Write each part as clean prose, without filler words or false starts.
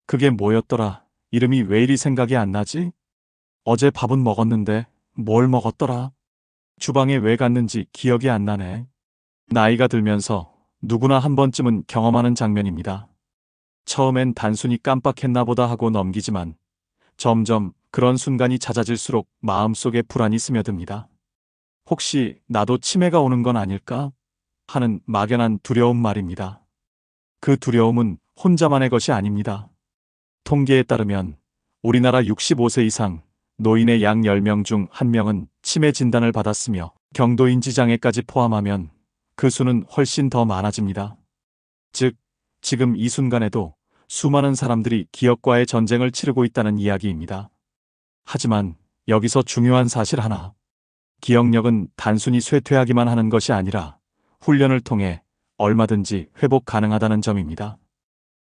그게 뭐였더라? 이름이 왜 이리 생각이 안 나지? 어제 밥은 먹었는데 뭘 먹었더라? 주방에 왜 갔는지 기억이 안 나네. 나이가 들면서 누구나 한 번쯤은 경험하는 장면입니다. 처음엔 단순히 깜빡했나 보다 하고 넘기지만 점점 그런 순간이 잦아질수록 마음속에 불안이 스며듭니다. 혹시 나도 치매가 오는 건 아닐까? 하는 막연한 두려움 말입니다. 그 두려움은 혼자만의 것이 아닙니다. 통계에 따르면 우리나라 65세 이상 노인의 약 10명 중 1명은 치매 진단을 받았으며 경도인지장애까지 포함하면 그 수는 훨씬 더 많아집니다. 즉, 지금 이 순간에도 수많은 사람들이 기억과의 전쟁을 치르고 있다는 이야기입니다. 하지만 여기서 중요한 사실 하나. 기억력은 단순히 쇠퇴하기만 하는 것이 아니라 훈련을 통해 얼마든지 회복 가능하다는 점입니다.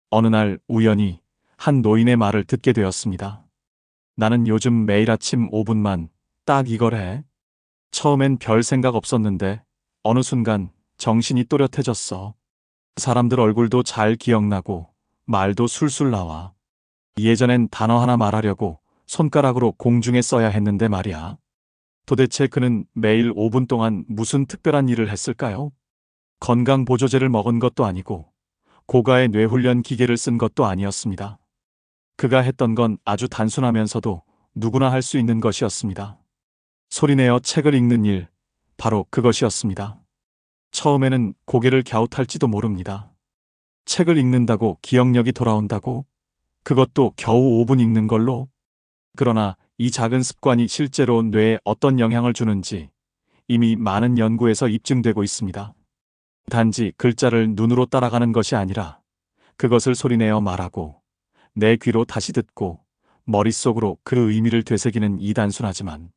어느 날 우연히 한 노인의 말을 듣게 되었습니다. 나는 요즘 매일 아침 5분만 딱 이걸 해. 처음엔 별 생각 없었는데 어느 순간 정신이 또렷해졌어. 사람들 얼굴도 잘 기억나고 말도 술술 나와. 예전엔 단어 하나 말하려고 손가락으로 공중에 써야 했는데 말이야. 도대체 그는 매일 5분 동안 무슨 특별한 일을 했을까요? 건강보조제를 먹은 것도 아니고 고가의 뇌훈련 기계를 쓴 것도 아니었습니다. 그가 했던 건 아주 단순하면서도 누구나 할 수 있는 것이었습니다. 소리내어 책을 읽는 일, 바로 그것이었습니다. 처음에는 고개를 갸웃할지도 모릅니다. 책을 읽는다고 기억력이 돌아온다고? 그것도 겨우 5분 읽는 걸로? 그러나 이 작은 습관이 실제로 뇌에 어떤 영향을 주는지 이미 많은 연구에서 입증되고 있습니다. 단지 글자를 눈으로 따라가는 것이 아니라 그것을 소리내어 말하고 내 귀로 다시 듣고 머릿속으로 그 의미를 되새기는 이 단순하지만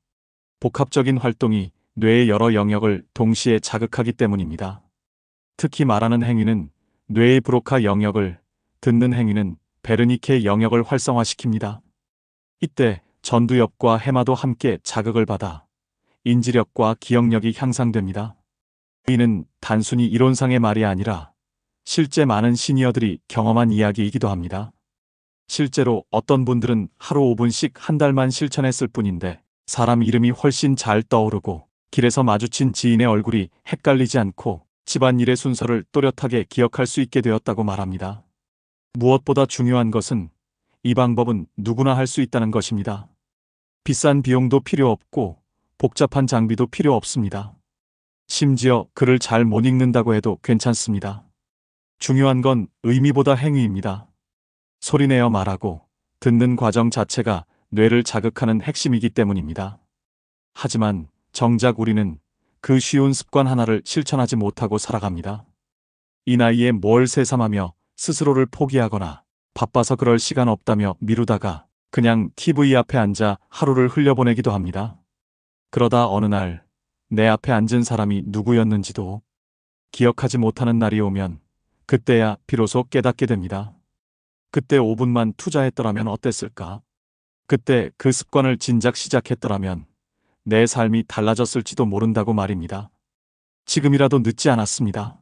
복합적인 활동이 뇌의 여러 영역을 동시에 자극하기 때문입니다. 특히 말하는 행위는 뇌의 브로카 영역을, 듣는 행위는 베르니케 영역을 활성화시킵니다. 이때 전두엽과 해마도 함께 자극을 받아 인지력과 기억력이 향상됩니다. 이는 단순히 이론상의 말이 아니라 실제 많은 시니어들이 경험한 이야기이기도 합니다. 실제로 어떤 분들은 하루 5분씩 한 달만 실천했을 뿐인데 사람 이름이 훨씬 잘 떠오르고 길에서 마주친 지인의 얼굴이 헷갈리지 않고 집안일의 순서를 또렷하게 기억할 수 있게 되었다고 말합니다. 무엇보다 중요한 것은 이 방법은 누구나 할 수 있다는 것입니다. 비싼 비용도 필요 없고 복잡한 장비도 필요 없습니다. 심지어 글을 잘 못 읽는다고 해도 괜찮습니다. 중요한 건 의미보다 행위입니다. 소리내어 말하고 듣는 과정 자체가 뇌를 자극하는 핵심이기 때문입니다. 하지만 정작 우리는 그 쉬운 습관 하나를 실천하지 못하고 살아갑니다. 이 나이에 뭘 새삼하며 스스로를 포기하거나 바빠서 그럴 시간 없다며 미루다가 그냥 TV 앞에 앉아 하루를 흘려보내기도 합니다. 그러다 어느 날 내 앞에 앉은 사람이 누구였는지도 기억하지 못하는 날이 오면 그때야 비로소 깨닫게 됩니다. 그때 5분만 투자했더라면 어땠을까? 그때 그 습관을 진작 시작했더라면 내 삶이 달라졌을지도 모른다고 말입니다. 지금이라도 늦지 않았습니다.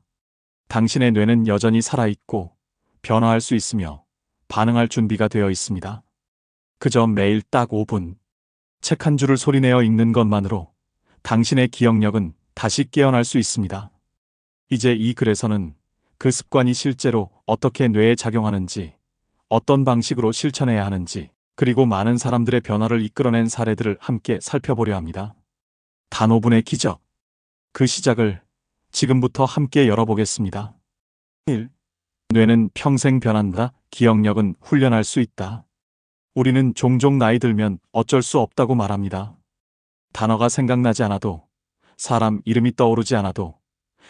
당신의 뇌는 여전히 살아있고 변화할 수 있으며 반응할 준비가 되어 있습니다. 그저 매일 딱 5분, 책 한 줄을 소리내어 읽는 것만으로 당신의 기억력은 다시 깨어날 수 있습니다. 이제 이 글에서는 그 습관이 실제로 어떻게 뇌에 작용하는지, 어떤 방식으로 실천해야 하는지, 그리고 많은 사람들의 변화를 이끌어낸 사례들을 함께 살펴보려 합니다. 단 5분의 기적. 그 시작을 지금부터 함께 열어보겠습니다. 1. 뇌는 평생 변한다. 기억력은 훈련할 수 있다. 우리는 종종 나이 들면 어쩔 수 없다고 말합니다. 단어가 생각나지 않아도, 사람 이름이 떠오르지 않아도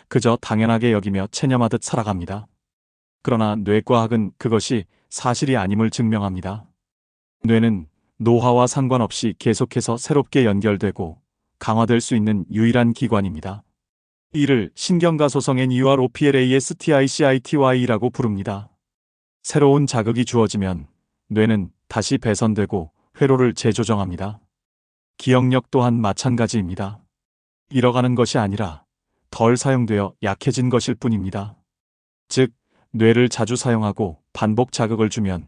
그저 당연하게 여기며 체념하듯 살아갑니다. 그러나 뇌과학은 그것이 사실이 아님을 증명합니다. 뇌는 노화와 상관없이 계속해서 새롭게 연결되고 강화될 수 있는 유일한 기관입니다. 이를 신경가소성 NEUROPLASTICITY라고 부릅니다. 새로운 자극이 주어지면 뇌는 다시 배선되고 회로를 재조정합니다. 기억력 또한 마찬가지입니다. 잃어가는 것이 아니라 덜 사용되어 약해진 것일 뿐입니다. 즉, 뇌를 자주 사용하고 반복 자극을 주면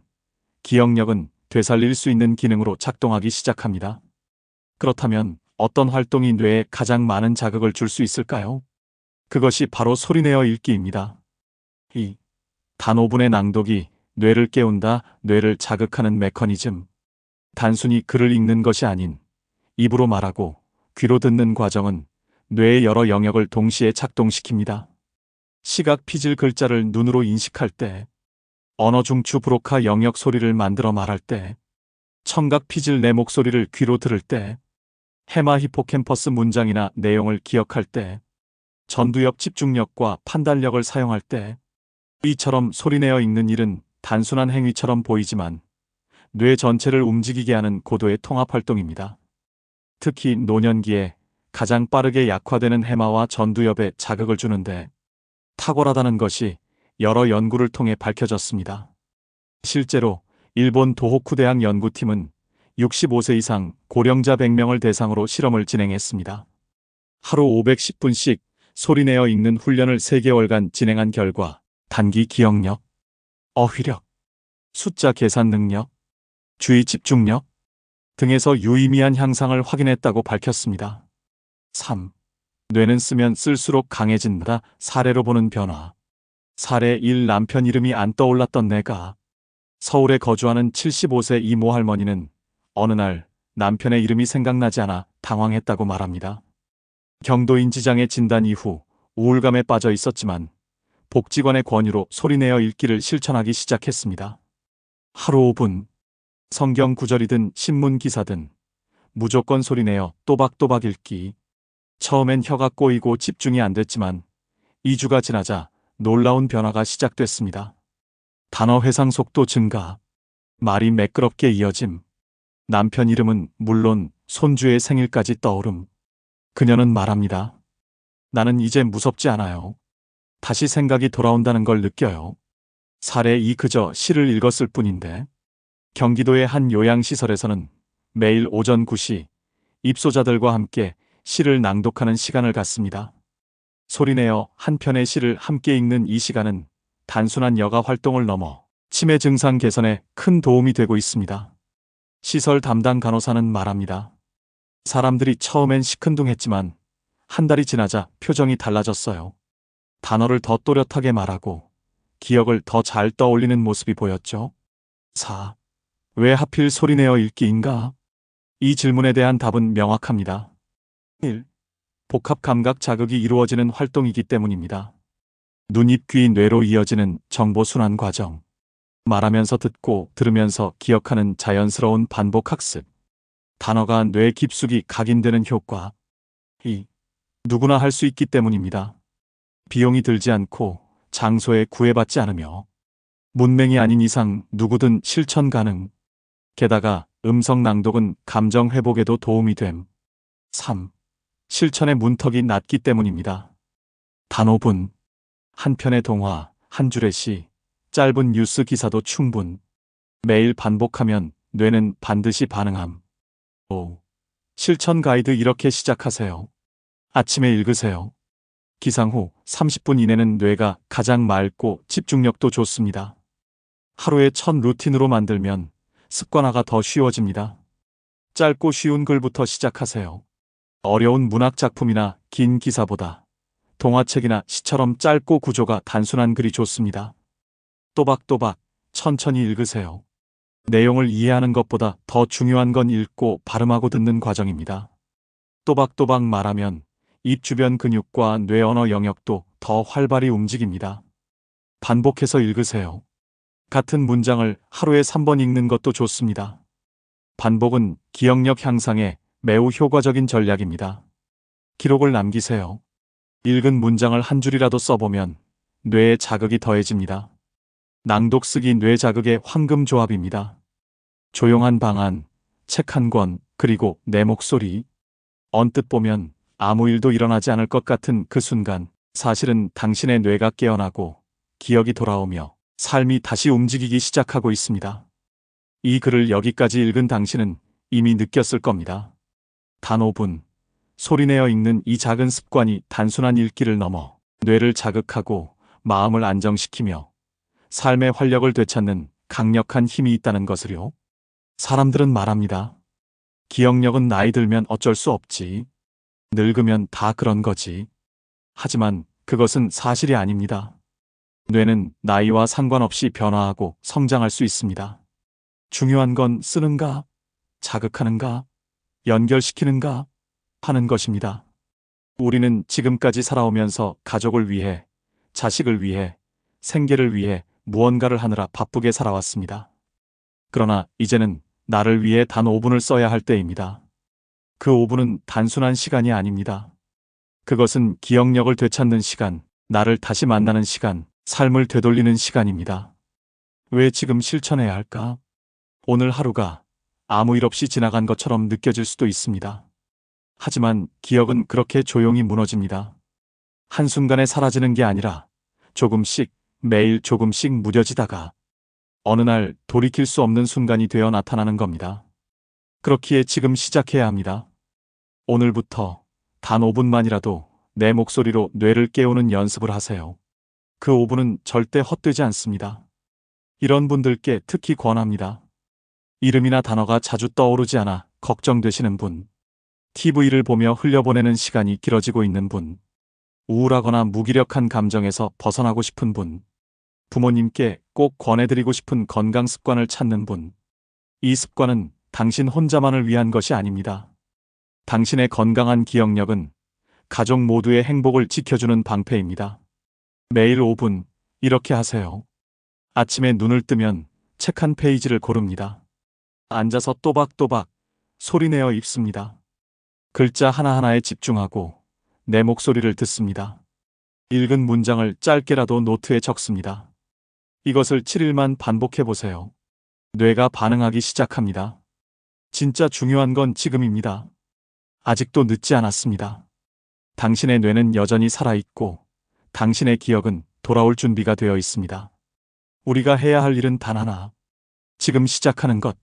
기억력은 되살릴 수 있는 기능으로 작동하기 시작합니다. 그렇다면 어떤 활동이 뇌에 가장 많은 자극을 줄 수 있을까요? 그것이 바로 소리내어 읽기입니다. 이 단 5분의 낭독이 뇌를 깨운다, 뇌를 자극하는 메커니즘. 단순히 글을 읽는 것이 아닌 입으로 말하고 귀로 듣는 과정은 뇌의 여러 영역을 동시에 작동시킵니다. 시각 피질 글자를 눈으로 인식할 때, 언어 중추 브로카 영역 소리를 만들어 말할 때, 청각 피질 내 목소리를 귀로 들을 때, 해마 히포캠퍼스 문장이나 내용을 기억할 때, 전두엽 집중력과 판단력을 사용할 때, 이처럼 소리내어 읽는 일은 단순한 행위처럼 보이지만 뇌 전체를 움직이게 하는 고도의 통합 활동입니다. 특히 노년기에 가장 빠르게 약화되는 해마와 전두엽에 자극을 주는데 탁월하다는 것이 여러 연구를 통해 밝혀졌습니다. 실제로 일본 도호쿠 대학 연구팀은 65세 이상 고령자 100명을 대상으로 실험을 진행했습니다. 하루 510분씩 소리내어 읽는 훈련을 3개월간 진행한 결과 단기 기억력, 어휘력, 숫자 계산 능력, 주의 집중력 등에서 유의미한 향상을 확인했다고 밝혔습니다. 3. 뇌는 쓰면 쓸수록 강해진다. 사례로 보는 변화. 사례 1. 남편 이름이 안 떠올랐던 내가. 서울에 거주하는 75세 이모 할머니는 어느 날 남편의 이름이 생각나지 않아 당황했다고 말합니다. 경도인지장애 진단 이후 우울감에 빠져 있었지만 복지관의 권유로 소리내어 읽기를 실천하기 시작했습니다. 하루 5분, 성경 구절이든 신문 기사든 무조건 소리내어 또박또박 읽기. 처음엔 혀가 꼬이고 집중이 안 됐지만 2주가 지나자 놀라운 변화가 시작됐습니다. 단어 회상 속도 증가, 말이 매끄럽게 이어짐, 남편 이름은 물론 손주의 생일까지 떠오름. 그녀는 말합니다. 나는 이제 무섭지 않아요. 다시 생각이 돌아온다는 걸 느껴요. 사례 2. 그저 시를 읽었을 뿐인데. 경기도의 한 요양시설에서는 매일 오전 9시 입소자들과 함께 시를 낭독하는 시간을 갖습니다. 소리내어 한 편의 시를 함께 읽는 이 시간은 단순한 여가 활동을 넘어 치매 증상 개선에 큰 도움이 되고 있습니다. 시설 담당 간호사는 말합니다. 사람들이 처음엔 시큰둥했지만 한 달이 지나자 표정이 달라졌어요. 단어를 더 또렷하게 말하고 기억을 더 잘 떠올리는 모습이 보였죠. 4. 왜 하필 소리내어 읽기인가? 이 질문에 대한 답은 명확합니다. 1. 복합 감각 자극이 이루어지는 활동이기 때문입니다. 눈, 입, 귀, 뇌로 이어지는 정보 순환 과정. 말하면서 듣고 들으면서 기억하는 자연스러운 반복 학습. 단어가 뇌 깊숙이 각인되는 효과. 2. 누구나 할 수 있기 때문입니다. 비용이 들지 않고 장소에 구애받지 않으며 문맹이 아닌 이상 누구든 실천 가능. 게다가 음성 낭독은 감정 회복에도 도움이 됨. 3. 실천의 문턱이 낮기 때문입니다. 단 5분, 한 편의 동화, 한 줄의 시, 짧은 뉴스 기사도 충분. 매일 반복하면 뇌는 반드시 반응함. 5. 실천 가이드 이렇게 시작하세요. 아침에 읽으세요. 기상 후 30분 이내는 뇌가 가장 맑고 집중력도 좋습니다. 하루의 첫 루틴으로 만들면 습관화가 더 쉬워집니다. 짧고 쉬운 글부터 시작하세요. 어려운 문학 작품이나 긴 기사보다 동화책이나 시처럼 짧고 구조가 단순한 글이 좋습니다. 또박또박 천천히 읽으세요. 내용을 이해하는 것보다 더 중요한 건 읽고 발음하고 듣는 과정입니다. 또박또박 말하면 입 주변 근육과 뇌 언어 영역도 더 활발히 움직입니다. 반복해서 읽으세요. 같은 문장을 하루에 3번 읽는 것도 좋습니다. 반복은 기억력 향상에 매우 효과적인 전략입니다. 기록을 남기세요. 읽은 문장을 한 줄이라도 써보면 뇌에 자극이 더해집니다. 낭독 쓰기 뇌 자극의 황금 조합입니다. 조용한 방 안, 책 한 권, 그리고 내 목소리. 언뜻 보면 아무 일도 일어나지 않을 것 같은 그 순간, 사실은 당신의 뇌가 깨어나고 기억이 돌아오며 삶이 다시 움직이기 시작하고 있습니다. 이 글을 여기까지 읽은 당신은 이미 느꼈을 겁니다. 단 5분, 소리내어 읽는 이 작은 습관이 단순한 읽기를 넘어 뇌를 자극하고 마음을 안정시키며 삶의 활력을 되찾는 강력한 힘이 있다는 것을요. 사람들은 말합니다. 기억력은 나이 들면 어쩔 수 없지. 늙으면 다 그런 거지. 하지만 그것은 사실이 아닙니다. 뇌는 나이와 상관없이 변화하고 성장할 수 있습니다. 중요한 건 쓰는가, 자극하는가, 연결시키는가 하는 것입니다. 우리는 지금까지 살아오면서 가족을 위해, 자식을 위해, 생계를 위해 무언가를 하느라 바쁘게 살아왔습니다. 그러나 이제는 나를 위해 단 5분을 써야 할 때입니다. 그 5분은 단순한 시간이 아닙니다. 그것은 기억력을 되찾는 시간, 나를 다시 만나는 시간, 삶을 되돌리는 시간입니다. 왜 지금 실천해야 할까? 오늘 하루가 아무 일 없이 지나간 것처럼 느껴질 수도 있습니다. 하지만 기억은 그렇게 조용히 무너집니다. 한순간에 사라지는 게 아니라 조금씩, 매일 조금씩 무뎌지다가 어느 날 돌이킬 수 없는 순간이 되어 나타나는 겁니다. 그렇기에 지금 시작해야 합니다. 오늘부터 단 5분만이라도 내 목소리로 뇌를 깨우는 연습을 하세요. 그 5분은 절대 헛되지 않습니다. 이런 분들께 특히 권합니다. 이름이나 단어가 자주 떠오르지 않아 걱정되시는 분, TV를 보며 흘려보내는 시간이 길어지고 있는 분, 우울하거나 무기력한 감정에서 벗어나고 싶은 분, 부모님께 꼭 권해드리고 싶은 건강 습관을 찾는 분. 이 습관은 당신 혼자만을 위한 것이 아닙니다. 당신의 건강한 기억력은 가족 모두의 행복을 지켜주는 방패입니다. 매일 5분 이렇게 하세요. 아침에 눈을 뜨면 책 한 페이지를 고릅니다. 앉아서 또박또박 소리내어 읽습니다. 글자 하나하나에 집중하고 내 목소리를 듣습니다. 읽은 문장을 짧게라도 노트에 적습니다. 이것을 7일만 반복해 보세요. 뇌가 반응하기 시작합니다. 진짜 중요한 건 지금입니다. 아직도 늦지 않았습니다. 당신의 뇌는 여전히 살아있고 당신의 기억은 돌아올 준비가 되어 있습니다. 우리가 해야 할 일은 단 하나. 지금 시작하는 것.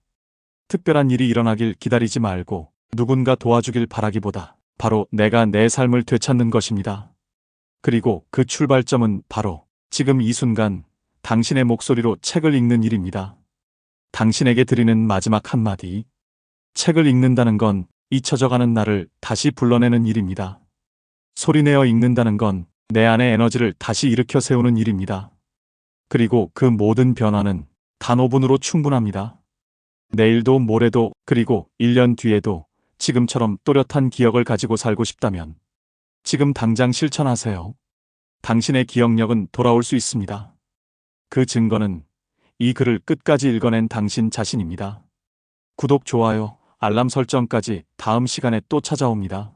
특별한 일이 일어나길 기다리지 말고 누군가 도와주길 바라기보다 바로 내가 내 삶을 되찾는 것입니다. 그리고 그 출발점은 바로 지금 이 순간 당신의 목소리로 책을 읽는 일입니다. 당신에게 드리는 마지막 한마디. 책을 읽는다는 건 잊혀져가는 나를 다시 불러내는 일입니다. 소리내어 읽는다는 건 내 안의 에너지를 다시 일으켜 세우는 일입니다. 그리고 그 모든 변화는 단 5분으로 충분합니다. 내일도 모레도 그리고 1년 뒤에도 지금처럼 또렷한 기억을 가지고 살고 싶다면 지금 당장 실천하세요. 당신의 기억력은 돌아올 수 있습니다. 그 증거는 이 글을 끝까지 읽어낸 당신 자신입니다. 구독, 좋아요, 알람 설정까지 다음 시간에 또 찾아옵니다.